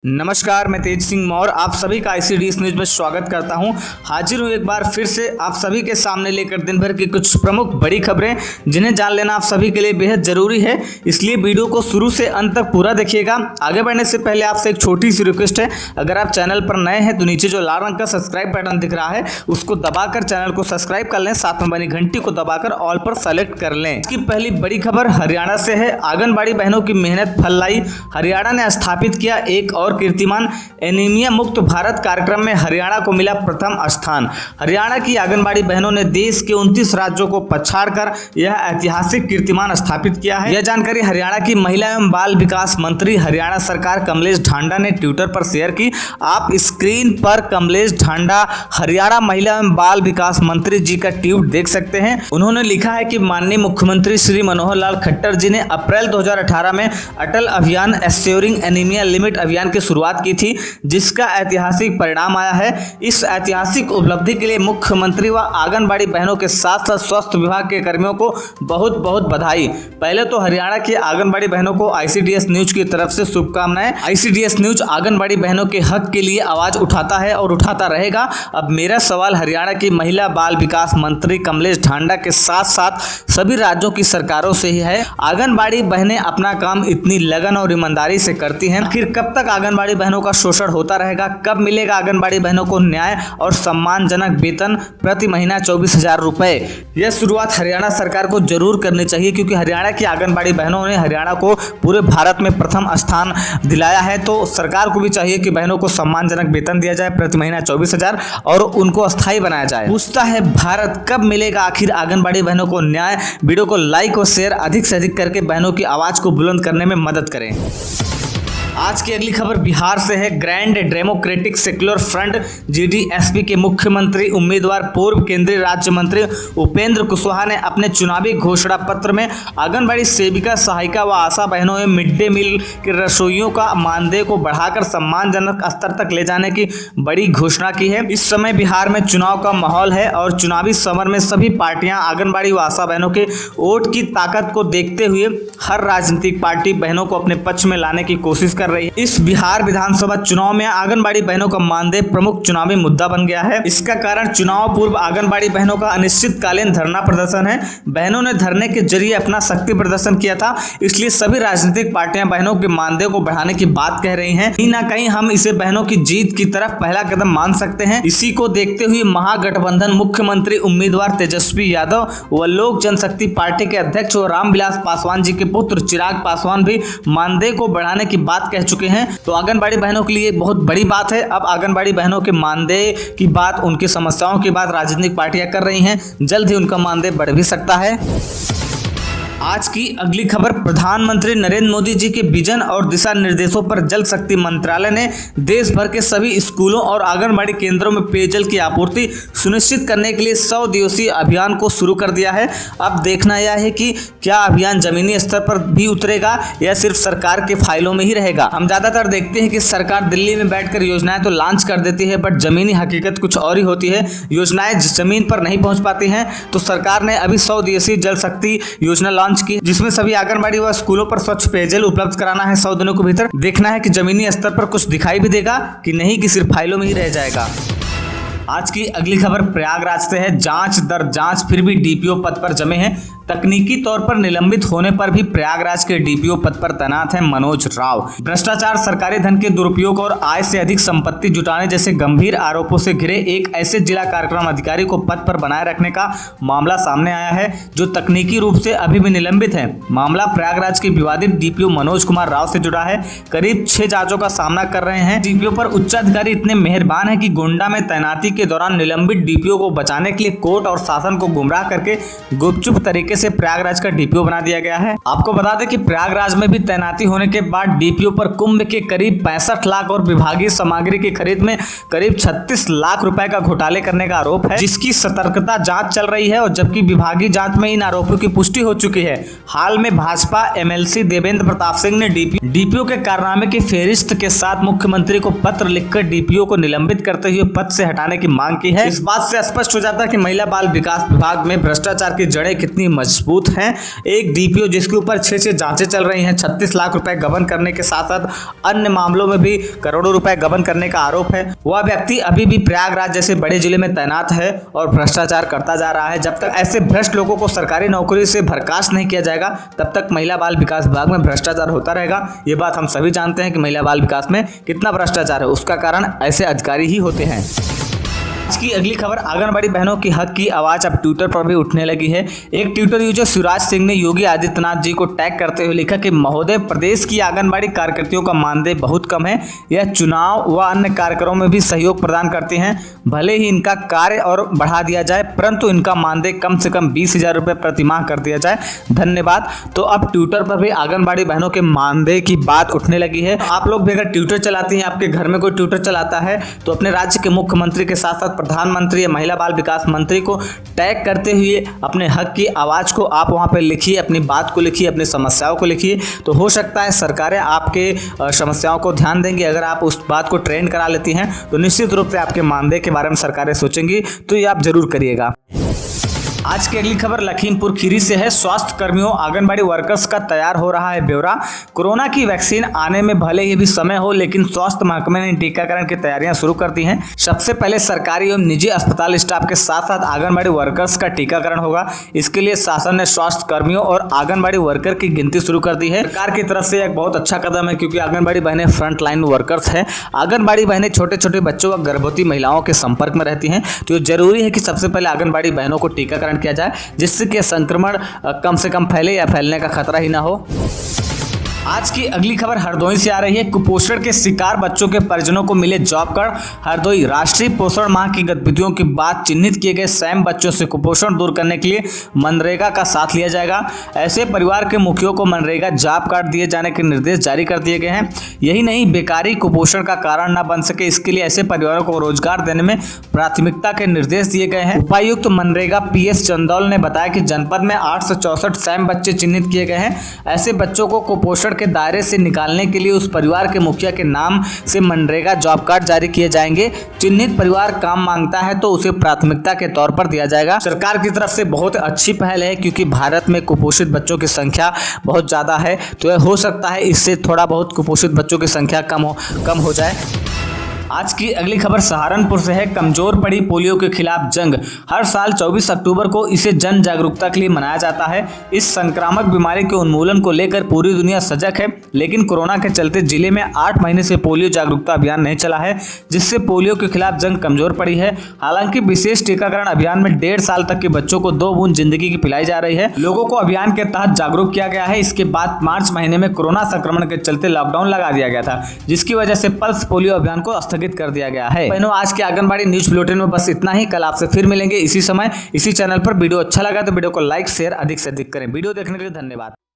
नमस्कार, मैं तेज सिंह मौर्य आप सभी का ICDS न्यूज में स्वागत करता हूं। हाजिर हूं एक बार फिर से आप सभी के सामने लेकर दिन भर की कुछ प्रमुख बड़ी खबरें जिन्हें जान लेना आप सभी के लिए बेहद जरूरी है, इसलिए वीडियो को शुरू से अंत तक पूरा देखिएगा। आगे बढ़ने से पहले आपसे एक छोटी सी रिक्वेस्ट है, अगर आप चैनल पर नए हैं तो नीचे जो लाल रंग का सब्सक्राइब बटन दिख रहा है उसको दबाकर चैनल को सब्सक्राइब कर लें, साथ में बनी घंटी को दबाकर ऑल पर सेलेक्ट कर लें। इसकी पहली बड़ी खबर हरियाणा से है। आंगनबाड़ी बहनों की मेहनत फल लाई, हरियाणा ने स्थापित किया एक और कीर्तिमान। एनीमिया मुक्त भारत कार्यक्रम में हरियाणा को मिला प्रथम स्थान। हरियाणा की आंगनबाड़ी बहनों ने देश के 29 राज्यों को पछाड़कर यह ऐतिहासिक कीर्तिमान स्थापित किया है। यह जानकारी हरियाणा की महिला एवं बाल विकास मंत्री हरियाणा सरकार कमलेश ढांडा ने ट्विटर पर शेयर की। आप स्क्रीन पर कमलेश ढांडा हरियाणा महिला एवं बाल विकास मंत्री जी का ट्वीट देख सकते हैं। उन्होंने लिखा है कि माननीय मुख्यमंत्री श्री मनोहर लाल खट्टर जी ने अप्रैल 2018 में अटल अभियान एश्योरिंग एनीमिया लिमिट अभियान की शुरुआत की थी, जिसका ऐतिहासिक परिणाम आया है। इस ऐतिहासिक उपलब्धि के लिए मुख्यमंत्री व आंगनबाड़ी बहनों के साथ साथ स्वास्थ्य विभाग के कर्मियों को बहुत बहुत बधाई। पहले तो हरियाणा की आंगनबाड़ी बहनों को ICDS न्यूज की तरफ से शुभकामनाएं। ICDS न्यूज आंगनबाड़ी बहनों के हक के लिए आवाज उठाता है और उठाता रहेगा। अब मेरा सवाल हरियाणा की महिला बाल विकास मंत्री कमलेश ढांडा के साथ साथ सभी राज्यों की सरकारों से ही है। आंगनबाड़ी बहनें अपना काम इतनी लगन और ईमानदारी से करती हैं, आखिर कब तक आंगनबाड़ी बहनों का शोषण होता रहेगा? कब मिलेगा आंगनबाड़ी बहनों को न्याय और सम्मानजनक वेतन प्रति महीना 24,000 रुपए? यह शुरुआत हरियाणा सरकार को जरूर करनी चाहिए, क्योंकि हरियाणा की आंगनबाड़ी बहनों ने हरियाणा को पूरे भारत में प्रथम स्थान दिलाया है। तो सरकार को भी चाहिए कि बहनों को सम्मानजनक वेतन दिया जाए प्रति महीना 24,000 और उनको अस्थायी बनाया जाए। पूछता है भारत, कब मिलेगा आखिर आंगनबाड़ी बहनों को न्याय? वीडियो को लाइक और शेयर अधिक से अधिक करके बहनों की आवाज को बुलंद करने में मदद करें। आज की अगली खबर बिहार से है। Grand democratic secular front GDSP के मुख्यमंत्री उम्मीदवार पूर्व केंद्रीय राज्य मंत्री उपेंद्र कुशवाहा ने अपने चुनावी घोषणा पत्र में आंगनबाड़ी सेविका, सहायिका व आशा बहनों एवं मिड डे मील के रसोइयों का मानदेय को बढ़ाकर सम्मानजनक स्तर तक ले जाने की बड़ी घोषणा की है। इस समय बिहार में चुनाव का माहौल है और चुनावी समर में सभी पार्टियां आंगनबाड़ी व आशा बहनों के वोट की ताकत को देखते हुए हर राजनीतिक पार्टी बहनों को अपने पक्ष में लाने की कोशिश कर रही है। इस बिहार विधानसभा चुनाव में आंगनबाड़ी बहनों का मानदेय प्रमुख चुनावी मुद्दा बन गया है। इसका कारण चुनाव पूर्व आंगनबाड़ी बहनों का अनिश्चितकालीन धरना प्रदर्शन है। बहनों ने धरने के जरिए अपना शक्ति प्रदर्शन किया था, इसलिए सभी राजनीतिक पार्टियां बहनों के मानदेय को बढ़ाने की बात कह रही हैं। कहीं ना कहीं हम इसे बहनों की जीत की तरफ पहला कदम मान सकते हैं। इसी को देखते हुए महागठबंधन मुख्यमंत्री उम्मीदवार तेजस्वी यादव व लोक जनशक्ति पार्टी के अध्यक्ष व रामविलास पासवान जी के पुत्र चिराग पासवान भी मानदेय को बढ़ाने की बात कह चुके हैं। तो आंगनबाड़ी बहनों के लिए बहुत बड़ी बात है। अब आंगनबाड़ी बहनों के मानदेय की बात, उनकी समस्याओं की बात राजनीतिक पार्टियां कर रही हैं। जल्द ही उनका मानदेय बढ़ भी सकता है। आज की अगली खबर प्रधानमंत्री नरेंद्र मोदी जी के विजन और दिशा निर्देशों पर जल शक्ति मंत्रालय ने देश भर के सभी स्कूलों और आंगनबाड़ी केंद्रों में पेयजल की आपूर्ति सुनिश्चित करने के लिए 100 दिवसीय अभियान को शुरू कर दिया है। अब देखना यह है कि क्या अभियान जमीनी स्तर पर भी उतरेगा या सिर्फ सरकार के फाइलों में ही रहेगा। हम ज्यादातर देखते हैं कि सरकार दिल्ली में बैठकर योजनाएं तो लॉन्च कर देती है, बट जमीनी हकीकत कुछ और ही होती है। योजनाएं जमीन पर नहीं पहुंच पाती हैं। तो सरकार ने अभी 100 दिवसीय जल शक्ति योजना की, जिसमें सभी आंगनबाड़ी व स्कूलों पर स्वच्छ पेयजल उपलब्ध कराना है 100 दिनों के भीतर। देखना है कि जमीनी स्तर पर कुछ दिखाई भी देगा कि नहीं, कि सिर्फ फाइलों में ही रह जाएगा। आज की अगली खबर प्रयागराज से है। जांच दर जांच फिर भी DPO पद पर जमे हैं। तकनीकी तौर पर निलंबित होने पर भी प्रयागराज के DPO पद पर तैनात हैं मनोज राव। भ्रष्टाचार, सरकारी धन के दुरुपयोग और आय से अधिक संपत्ति जुटाने जैसे गंभीर आरोपों से घिरे एक ऐसे जिला कार्यक्रम अधिकारी को पद पर बनाए रखने का मामला सामने आया है, जो तकनीकी रूप से अभी भी निलंबित है। मामला प्रयागराज के विवादित DPO मनोज कुमार राव से जुड़ा है। करीब 6 जांचों का सामना कर रहे हैं। DPO पर उच्चाधिकारी इतने मेहरबान है कि गोंडा में तैनाती के दौरान निलंबित DPO को बचाने के लिए कोर्ट और शासन को गुमराह करके गुपचुप तरीके से प्रयागराज का DPO बना दिया गया है। आपको बता दें कि प्रयागराज में भी तैनाती होने के बाद DPO पर कुंभ के करीब 65 लाख और विभागीय सामग्री की खरीद में करीब 36 लाख रुपए का घोटाले करने का आरोप है, जिसकी सतर्कता जांच चल रही है। और जबकि विभागीय जांच में इन आरोपों की पुष्टि हो चुकी है। हाल में भाजपा MLC देवेंद्र प्रताप सिंह ने DPO के कारनामे की फेहरिस्त के साथ मुख्यमंत्री को पत्र लिखकर DPO को निलंबित करते हुए पद से हटाने की मांग की है। इस बात से स्पष्ट हो जाता है कि महिला बाल विकास विभाग में भ्रष्टाचार की जड़ें कितनी मजबूत हैं। एक डीपीओ जिसके ऊपर 6 जांचें चल रही हैं, 36 लाख रुपए गबन करने के साथ साथ अन्य मामलों में भी करोड़ों रुपए गबन करने का आरोप है, वह व्यक्ति अभी भी प्रयागराज जैसे बड़े जिले में तैनात है और भ्रष्टाचार करता जा रहा है। जब तक ऐसे भ्रष्ट लोगों को सरकारी नौकरी से बर्खास्त नहीं किया जाएगा तब तक महिला बाल विकास विभाग में भ्रष्टाचार होता रहेगा। ये बात हम सभी जानते हैं कि महिला बाल विकास में कितना भ्रष्टाचार है, उसका कारण ऐसे अधिकारी ही होते हैं। आज की अगली खबर, आंगनबाड़ी बहनों की हक की आवाज अब ट्विटर पर भी उठने लगी है। एक ट्विटर यूजर शिवराज सिंह ने योगी आदित्यनाथ जी को टैग करते हुए लिखा कि महोदय, प्रदेश की आंगनबाड़ी कार्यकर्तियों का मानदेय बहुत कम है। यह चुनाव व अन्य कार्यक्रमों में भी सहयोग प्रदान करते हैं। भले ही इनका कार्य और बढ़ा दिया जाए परंतु इनका मानदेय कम से कम 20,000 रुपये प्रति माह कर दिया जाए, धन्यवाद। तो अब ट्विटर पर भी आंगनबाड़ी बहनों के मानदेय की बात उठने लगी है। आप लोग भी अगर ट्विटर चलाती हैं, आपके घर में कोई ट्विटर चलाता है तो अपने राज्य के मुख्यमंत्री के साथ साथ प्रधानमंत्री या महिला बाल विकास मंत्री को टैग करते हुए अपने हक की आवाज़ को आप वहां पर लिखिए, अपनी बात को लिखिए, अपनी समस्याओं को लिखिए। तो हो सकता है सरकारें आपके समस्याओं को ध्यान देंगी। अगर आप उस बात को ट्रेंड करा लेती हैं तो निश्चित रूप से आपके मानदेय के बारे में सरकारें सोचेंगी, तो ये आप जरूर करिएगा। आज की अगली खबर लखीमपुर खीरी से है। स्वास्थ्य कर्मियों, आंगनबाड़ी वर्कर्स का तैयार हो रहा है ब्यौरा। कोरोना की वैक्सीन आने में भले ही भी समय हो, लेकिन स्वास्थ्य महकमे ने टीकाकरण की तैयारियां शुरू कर दी हैं। सबसे पहले सरकारी एवं निजी अस्पताल स्टाफ के साथ साथ आंगनबाड़ी वर्कर्स का टीकाकरण होगा। इसके लिए शासन ने स्वास्थ्य कर्मियों और आंगनबाड़ी वर्कर की गिनती शुरू कर दी है। सरकार की तरफ से एक बहुत अच्छा कदम है, क्योंकि आंगनबाड़ी बहनें फ्रंट लाइन वर्कर्स है। आंगनबाड़ी बहनें छोटे छोटे बच्चों व गर्भवती महिलाओं के संपर्क में रहती हैं, तो जरूरी है कि सबसे पहले आंगनबाड़ी बहनों को टीकाकरण किया जाए, जिससे कि संक्रमण कम से कम फैले या फैलने का खतरा ही ना हो। आज की अगली खबर हरदोई से आ रही है। कुपोषण के शिकार बच्चों के परिजनों को मिले जॉब कार्ड। हरदोई राष्ट्रीय पोषण माह की गतिविधियों के बाद चिन्हित किए गए सैम बच्चों से कुपोषण दूर करने के लिए मनरेगा का साथ लिया जाएगा। ऐसे परिवार के मुखियों को मनरेगा जॉब कार्ड दिए जाने के निर्देश जारी कर दिए गए हैं। यही नहीं, बेकारी कुपोषण का कारण न बन सके, इसके लिए ऐसे परिवारों को रोजगार देने में प्राथमिकता के निर्देश दिए गए हैं। उपायुक्त मनरेगा PS चंदौल ने बताया कि जनपद में 864 सैम बच्चे चिन्हित किए गए हैं। ऐसे बच्चों को कुपोषण के दायरे से निकालने के लिए उस परिवार के मुखिया के नाम से मनरेगा जॉब कार्ड जारी किए जाएंगे। चिन्हित परिवार काम मांगता है तो उसे प्राथमिकता के तौर पर दिया जाएगा। सरकार की तरफ से बहुत अच्छी पहल है, क्योंकि भारत में कुपोषित बच्चों की संख्या बहुत ज़्यादा है, तो यह हो सकता है इससे थोड़ा बहुत कुपोषित बच्चों की संख्या कम हो जाए। आज की अगली खबर सहारनपुर से है। कमजोर पड़ी पोलियो के खिलाफ जंग। हर साल 24 अक्टूबर को इसे जन जागरूकता के लिए मनाया जाता है। इस संक्रामक बीमारी के उन्मूलन को लेकर पूरी दुनिया सजग है, लेकिन कोरोना के चलते जिले में 8 महीने से पोलियो जागरूकता अभियान नहीं चला है, जिससे पोलियो के खिलाफ जंग कमजोर पड़ी है। हालांकि विशेष टीकाकरण अभियान में 1.5 साल तक के बच्चों को 2 बूंद जिंदगी की पिलाई जा रही है। लोगों को अभियान के तहत जागरूक किया गया है। इसके बाद मार्च महीने में कोरोना संक्रमण के चलते लॉकडाउन लगा दिया गया था, जिसकी वजह से पल्स पोलियो अभियान को स्थगित कर दिया गया है। बहनों, आज के आंगनबाड़ी न्यूज बुलेटिन में बस इतना ही। कल आपसे फिर मिलेंगे इसी समय इसी चैनल पर। वीडियो अच्छा लगा तो वीडियो को लाइक शेयर अधिक से अधिक करें। वीडियो देखने के लिए धन्यवाद।